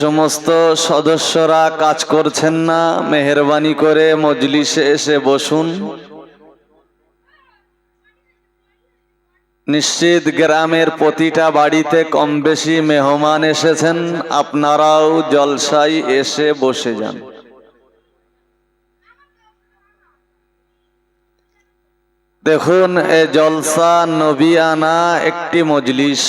সমস্ত সদস্যরা কাজ করছেন না, মেহেরবানি করে মজলিসে এসে বসুন। নিশ্চিত গ্রামের প্রতিটা বাড়িতে কম বেশি মেহমান এসেছেন, আপনারাও জলসায় এসে বসে যান। দেখুন, এ জলসা নবিয়ানা একটি মজলিস,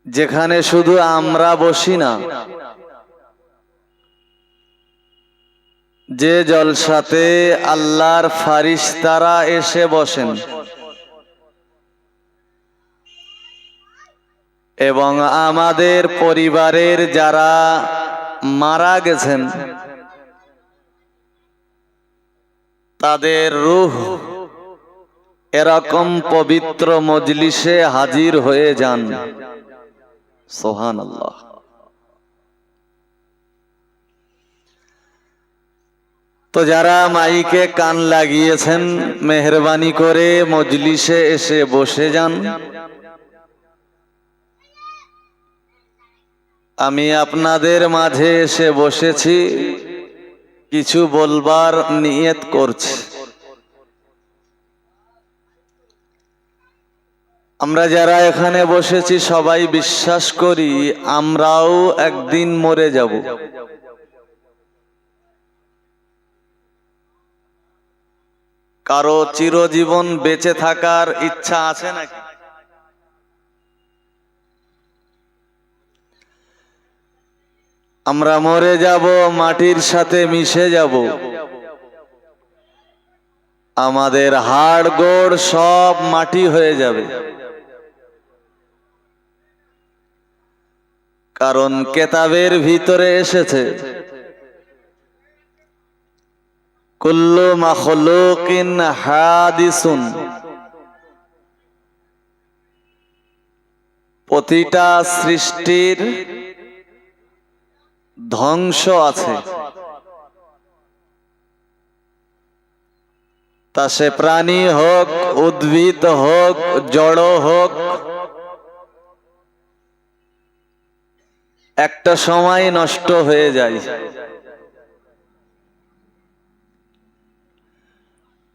যেখানে শুধু আমরা বসি না, যে জলসাতে আল্লাহর ফারিস্তারা এসে বসেন এবং আমাদের পরিবারের যারা মারা গেছেন তাদের রূহ এরকম পবিত্র মজলিসে হাজির হয়ে যান। সুবহানাল্লাহ। তো যারা মাইকে কান লাগিয়েছেন, মেহেরবানি করে মজলিসে এসে বসে যান। আমি আপনাদের মাঝে এসে বসেছি, কিছু বলবার নিয়ত করছি। আমরা যারা এখানে বসেছি সবাই বিশ্বাস করি আমরাও একদিন মরে যাব। কারো চিরজীবন বেঁচে থাকার ইচ্ছা আছে নাকি? আমরা মরে যাব, মাটির সাথে মিশে যাব, আমাদের হাড় গোড় সব মাটি হয়ে যাবে। কারণ কেতাবের ভিতরে এসেছে, কুল্লু মাখলুকিন হাদিসুন, প্রতিটা সৃষ্টির ধ্বংস আছে। তা সে প্রাণী হোক, উদ্ভিদ হোক, জড় হোক, একটা সময় নষ্ট হয়ে যায়।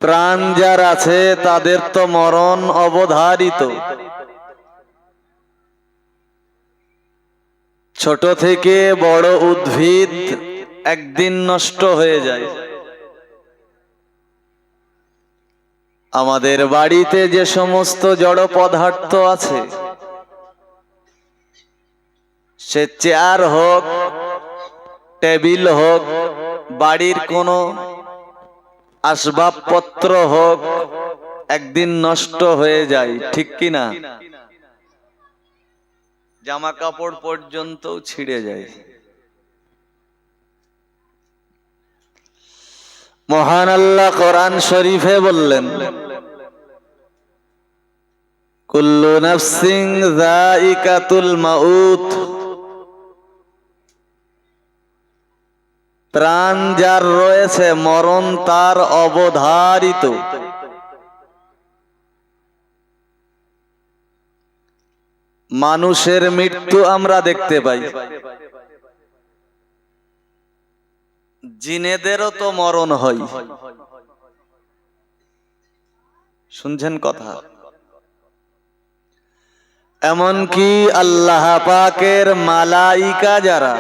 প্রাণ যার আছে তাদের তো মরণ অবধারিত। ছোট থেকে বড় উদ্ভিদ একদিন নষ্ট হয়ে যায়। আমাদের বাড়িতে যে সমস্ত জড় পদার্থ আছে, সে চেয়ার হোক, টেবিল হোক, বাড়ির কোনো আসবাবপত্র হোক, একদিন নষ্ট হয়ে যায়, ঠিক কি না? জামা কাপড় পর্যন্ত ছিঁড়ে যায়। মহান আল্লাহ কোরআন শরীফে বললেন, কুল্লু নাফসিন যায়িকাতুল মাউত, প্রাণ যার রয়েছে মরণ তার অবধারিত। মানুষের মৃত্যু আমরা দেখতে পাই, জিনেদেরও তো মরণ হয়। শুনছেন কথা? এমনকি আল্লাহ পাকের মালাইকা যারা,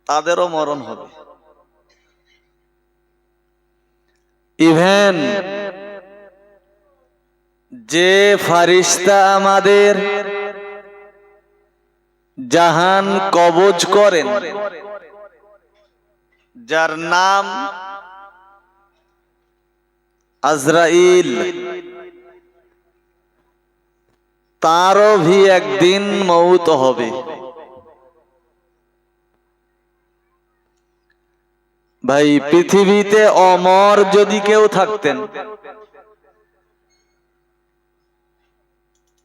তাদেরও মরণ হবে। ইভেন যে ফারিস্তা আমাদের জাহান কবজ করেন, যার নাম আজরাইল, তারও ভি একদিন মৌত হবে। ভাই, পৃথিবীতে অমর যদি কেউ থাকতেন,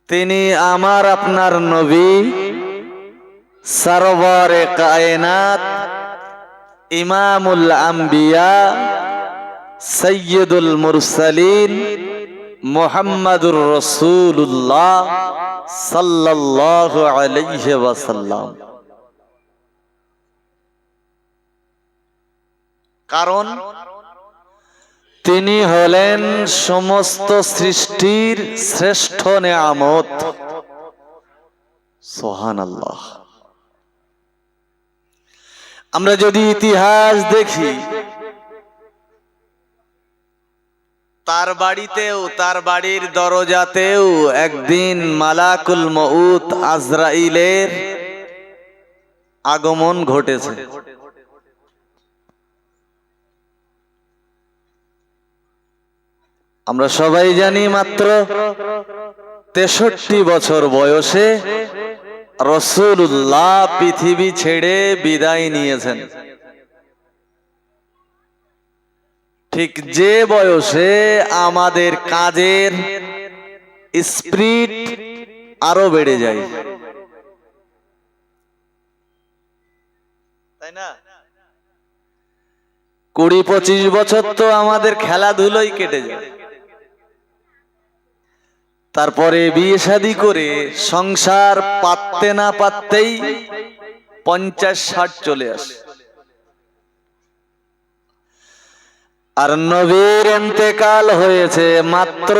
তিনি আমার আপনার নবী, সরওয়ারে কায়নাত, ইমামুল আম্বিয়া, সৈয়দুল মুরসালিন, মুহাম্মাদুর রাসূলুল্লাহ সাল্লাল্লাহু আলাইহি ওয়াসাল্লাম। কারণ তিনি হলেন সমস্ত সৃষ্টির শ্রেষ্ঠ নেয়ামত। সুবহানাল্লাহ। আমরা যদি ইতিহাস দেখি, তার বাড়িতেও, তার বাড়ির দরজাতেও একদিন মালাকুল মউত আজরাইলের আগমন ঘটেছে। আমরা সবাই জানি মাত্র 63 বছর বয়সে রাসূলুল্লাহ পৃথিবী ছেড়ে বিদায় নিয়েছেন। ঠিক যে বয়সে আমাদের কাজের স্পিরিট আরো বেড়ে যায়, তাই না? 20-25 বছর তো আমাদের খেলাধুলোই কেটে যায়। তারপরে বিয়ে শাদী করে সংসার পাততে না পাততেই 50-60 চলে আসে। আর নবীর ইন্তেকাল হয়েছে মাত্র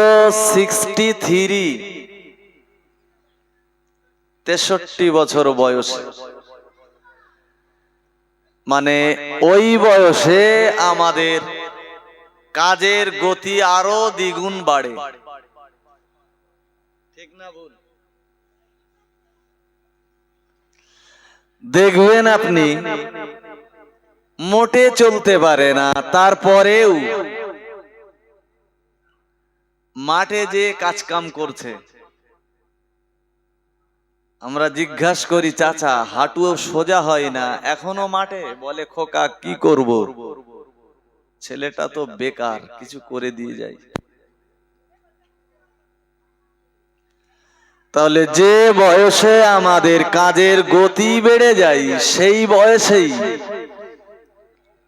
63, 63 বছর বয়সে। মানে ওই বয়সে আমাদের কাজের গতি আরো দ্বিগুণ বাড়ে, ঠিক না ভুল? দেখবেন আপনি মোটে চলতে পারে না, তারপরেও মাঠে যে কাজ কাম করছে। আমরা জিজ্ঞাসা করি, চাচা হাঁটুও সোজা হয় না, এখনো মাঠে? বলে, খোকা কি করব, ছেলেটা তো বেকার, কিছু করে দিয়ে যায়। তাহলে যে বয়সে আমাদের কাজের গতি বেড়ে যায়, সেই বয়সেই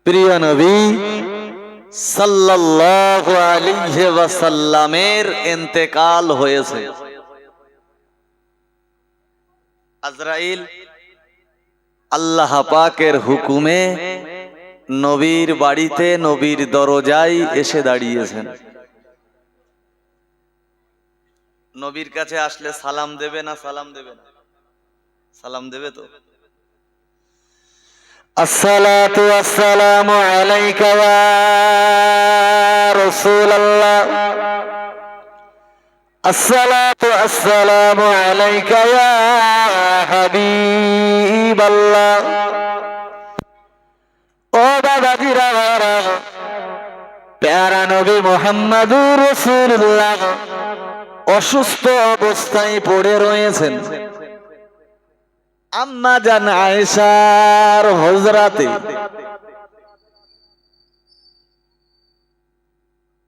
প্রিয় নবী সাল্লাল্লাহু আলাইহি ওয়াসাল্লামের ইন্তেকাল হয়েছে। আজরাইল আল্লাহ পাকের হুকুমে নবীর বাড়িতে, নবীর দরজায় এসে দাঁড়িয়েছেন। নবীর কাছে আসলে সালাম দেবে না? সালাম দেবে না? সালাম দেবে তো। আসসালাতু ওয়াসসালামু আলাইকা ইয়া রাসূলুল্লাহ, আসসালাতু ওয়াসসালামু আলাইকা ইয়া হাবিবাল্লাহ। ও বাবাজিরা, প্যারা নবী মুহাম্মাদুর রাসূলুল্লাহ অসুস্থ অবস্থায় পড়ে রয়েছেন। আম্মা জান আয়েশার হুজরাতে,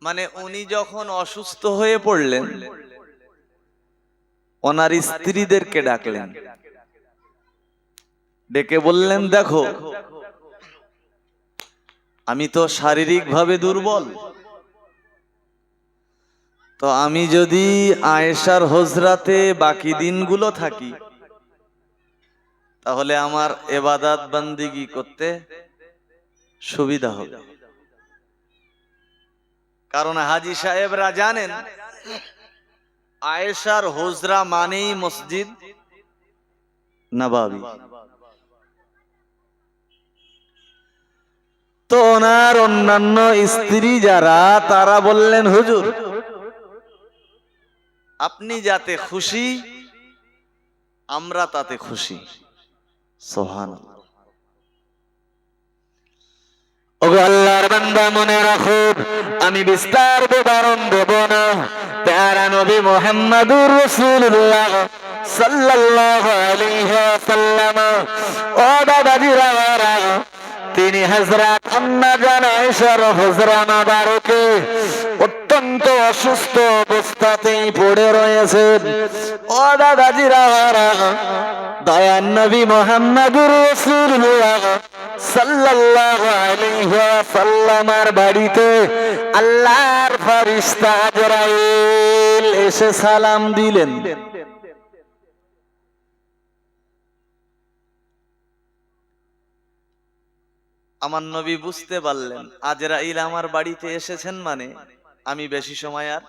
মানে উনি যখন অসুস্থ হয়ে পড়লেন, ওনার স্ত্রীদেরকে ডাকলেন, ডেকে বললেন, দেখো আমি তো শারীরিকভাবে দুর্বল, তো আমি যদি আয়েশার হুজরাতে বাকি দিনগুলো থাকি, তাহলে আমার ইবাদত বন্দেগী করতে সুবিধা হবে। কারণ হাজী সাহেবরা জানেন, আয়েশার হুজরা মানেই মসজিদ নববী। তো ওনার অন্যান্য স্ত্রী যারা, তারা বললেন, হুজুর আপনি যাতে খুশি, আমরা তাতে খুশি। সুবহানাল্লাহ। ওগো আল্লাহর বান্দা, মনে রাখো, আমি বিস্তার বিবরণ দেব না। প্যারা নবী মুহাম্মাদুর রাসূলুল্লাহ সাল্লাল্লাহু আলাইহি ওয়াসাল্লাম, ও বাবাজিরা, তিনি হযরত আম্মা জান আয়েশার হুজরা মুবারকে অত্যন্ত অসুস্থ অবস্থাতেই পড়ে রয়েছেন। ও বাবাজিরা, দয়ার নবী মুহাম্মাদুর রাসূলুল্লাহ সাল্লাল্লাহু আলাইহি ওয়াসাল্লামের বাড়িতে আল্লাহর ফেরেশতা আজরাইল এসে সালাম দিলেন। আমার নবী বুঝতে পারলেন আজরাইল আমার বাড়িতে এসেছেন, মানে আমি বেশি সময় আর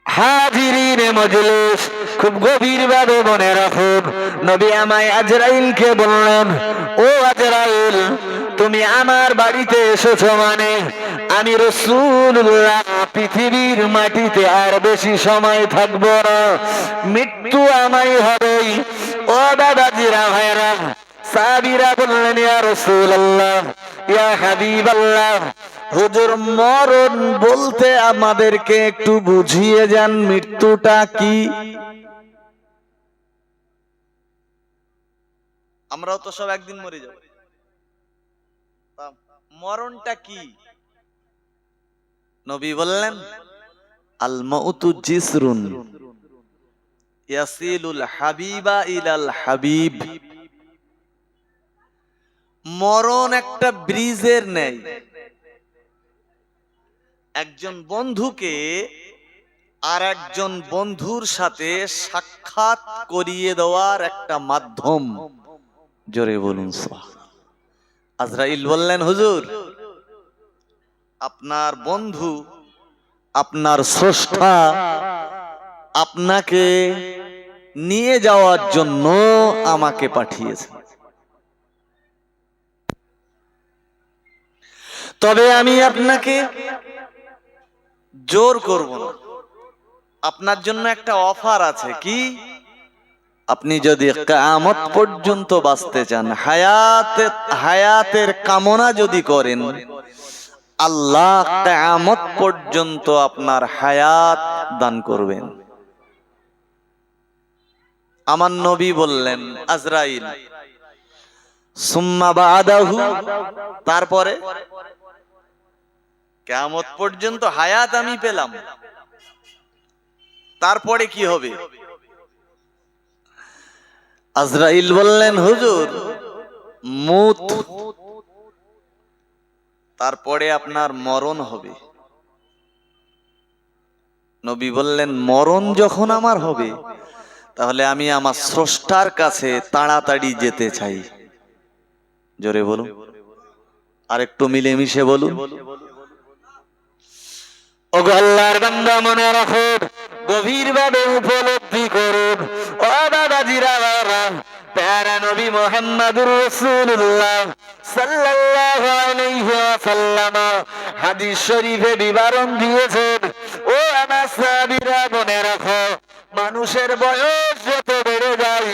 হাজিরিন মজলিস, খুব গভীর ভাবে মনে রাখুন, নবী আমায় আজরাইলকে বললেন, ও আজরাইল, তুমি আমার বাড়িতে এসেছো মানে আমি রাসূলুল্লাহ পৃথিবীর মাটিতে আর বেশি সময় থাকবো না, মৃত্যু আমায় হবেই। ও দাদাজিরা ভাইরা, সাহাবীরা বললেন, ইয়া রাসূলুল্লাহ, ইয়া হাবিবাল্লাহ, হুজুর মরণ বলতে আমাদেরকে একটু বুঝিয়ে যান, মৃত্যুটা কি? আমরাও তো সব একদিন মরে যাব, মরণটা কি? নবী বললেন, আল মাউতু জিসরুন ইয়াসিলুল হাবিবা ইলাল হাবিব। মরণ একটা ব্রিজের ন্যায়, একজন বন্ধুকে আর একজন বন্ধুর সাথে সাক্ষাৎ করিয়ে দেওয়ার একটা মাধ্যম। জোরে বলুন সুবহানাল্লাহ। আজরাইল বললেন, হুজুর, আপনার বন্ধু, আপনার স্রষ্টা আপনাকে নিয়ে যাওয়ার জন্য আমাকে পাঠিয়েছে, তবে আমি আপনাকে জোর করব না। আপনার জন্য একটা অফার আছে। কি? আপনি যদি কিয়ামত পর্যন্ত বাঁচতে চান, হায়াতের কামনা যদি করেন, আল্লাহ কিয়ামত পর্যন্ত আপনার হায়াত দান করবেন। আমার নবী বললেন, আজরাইল, সুম্মা বাদাহু, তারপরে? কিয়ামত পর্যন্ত হায়াত আমি পেলাম, তারপরে কি হবে? আজরাইল বললেন, হুজুর, মুত, তারপরে আপনার মরণ হবে। নবী বললেন, মরণ যখন আমার হবে, তাহলে আমি আমার স্রষ্টার কাছে তাড়াতাড়ি যেতে চাই। জোরে বলুন, আর একটু মিলেমিশে বলুন। ওগো আল্লাহর বান্দা, মনে রাখুন, গভীর ভাবে উপলব্ধি করুন, ও দাদাজিরা বাবা, প্যারা নবী মুহাম্মদুর রাসূলুল্লাহ সাল্লাল্লাহু আলাইহি ওয়াসাল্লাম হাদিস শরীফে বিবরণ দিয়েছেন। ও আমার সাহাবীরা, মনে রাখো, মানুষের বয়স যত বেড়ে যায়,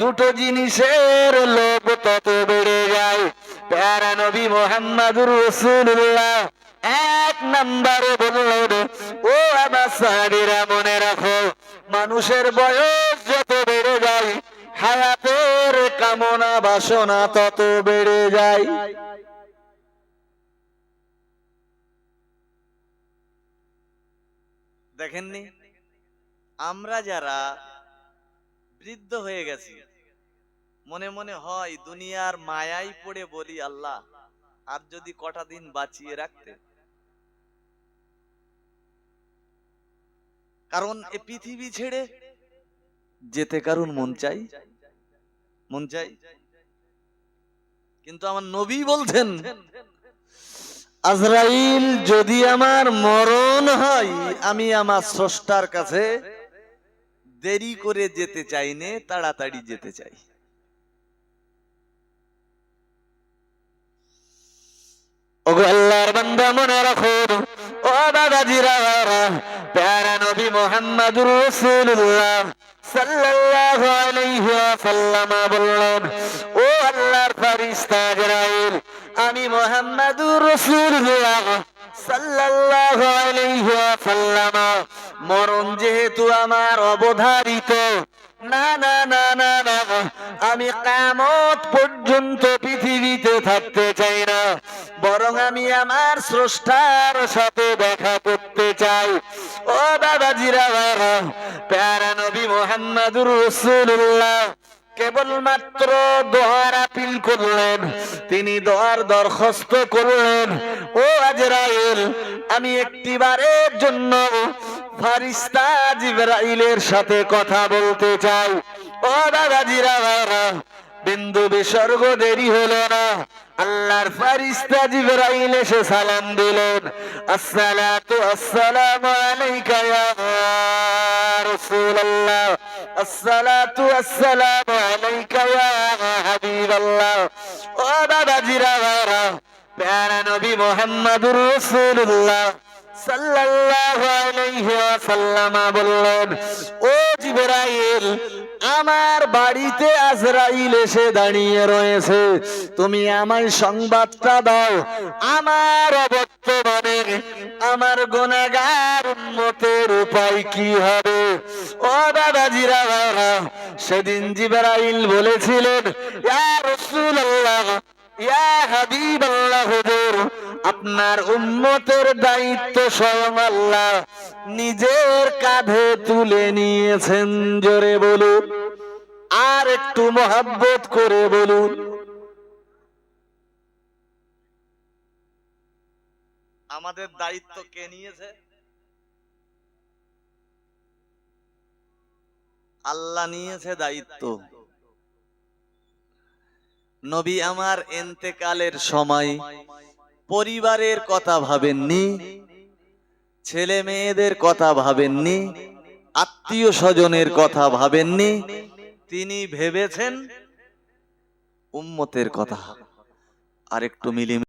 দুটো জিনিসের লোভ তত বেড়ে যায়। প্যারা নবী মুহাম্মদুর রাসূলুল্লাহ এক নম্বরে বললেন, ও আমার সাহাবীরা, মনে রাখো, মানুষের বয়স যত বেড়ে যায়, হায়াতের কামনা বাসনা তত বেড়ে যায়। দেখেননি, আমরা যারা বৃদ্ধ হয়ে গেছি, মনে মনে হয় দুনিয়ার মায়াই পড়ে বলি, আল্লাহ, আর যদি কটা দিন বাঁচিয়ে রাখতে। কারণ এ পৃথিবী ছেড়ে যেতে কারণ মন চাই, মন চাই। কিন্তু আমার নবী বলছেন, আজরাইল, যদি আমার মরণ হয়, আমি আমার স্রষ্টার কাছে দেরি করে যেতে চাই নে, তাড়াতাড়ি যেতে চাই। ওগো আল্লাহর বান্দা, মনে রাখুন, ও দাদাজিরা, প্যারা নবী মুহাম্মদুর রাসূলুল্লাহ সাল্লাল্লাহু আলাইহি ওয়াসাল্লাম বললেন, ও আল্লাহর ফেরেশতা আজরাইল, আমি মুহাম্মদুর রাসূলুল্লাহ সাল্লাল্লাহু আলাইহি ওয়াসাল্লাম, মরণ যেহেতু আমার অবধারিত, না না না না না, আমি কিয়ামত পর্যন্ত পৃথিবীতে থাকতে চাই না, বরং আমি আমার স্রষ্টার সাথে দেখা করতে চাই। ও দাদাজিরা, প্যারা নবী মুহাম্মদুর রাসূলুল্লাহ কেবলমাত্র দোয়ার আপিল করলেন, তিনি দোয়ার দরখাস্ত করলেন, ও আজরাইল, আমি একটিবারের জন্য ফারিস্তা জিবরাইলের সাথে কথা বলতে চাই। ও দাদাজিরা, বিন্দু বিসর্গ দেরি হলো না, আল্লাহর ফারিস্তা জিবরাইল এসে সালাম দিলেন, আসসালাতু আসসালামু আলাইকা ইয়া রাসূলুল্লাহ, আসসালাতু আসসালামু আলাইকা ইয়া হাবিবাল্লাহ। ও দাদাজিরা, প্যারা নবী মুহাম্মদুর রাসূলুল্লাহ সাল্লাল্লাহু আলাইহি ওয়াসাল্লাম বললেন, ও জিবরাইল, আমার বাড়িতে আজরাইল এসে দাঁড়িয়ে রয়েছে, তুমি আমায় সংবাদটা দাও, আমার অবর্তমানে আমার গুনাহগার উম্মতের উপায় কি হবে। ও দাদাজিরা, সেদিন জিবরাইল বলেছিলেন, ইয়া রাসূলুল্লাহ, ইয়া হাবিবাল্লাহ, হুজুর, আপনার উম্মতের দায়িত্ব স্বয়ং আল্লাহ নিজের কাঁধে তুলে নিয়েছেন। জোরে বলুন, আর একটু মহব্বত করে বলুন। আমাদের দায়িত্ব কে নিয়েছে? আল্লাহ নিয়েছে দায়িত্ব। নবী আমার ইন্তেকালের সময় পরিবারের কথা ভাবেননি, ছেলে মেয়েদের কথা ভাবেননি, আত্মীয় স্বজনের কথা ভাবেননি, তিনি ভেবেছেন উম্মতের কথা। আর একটু মিলিয়ে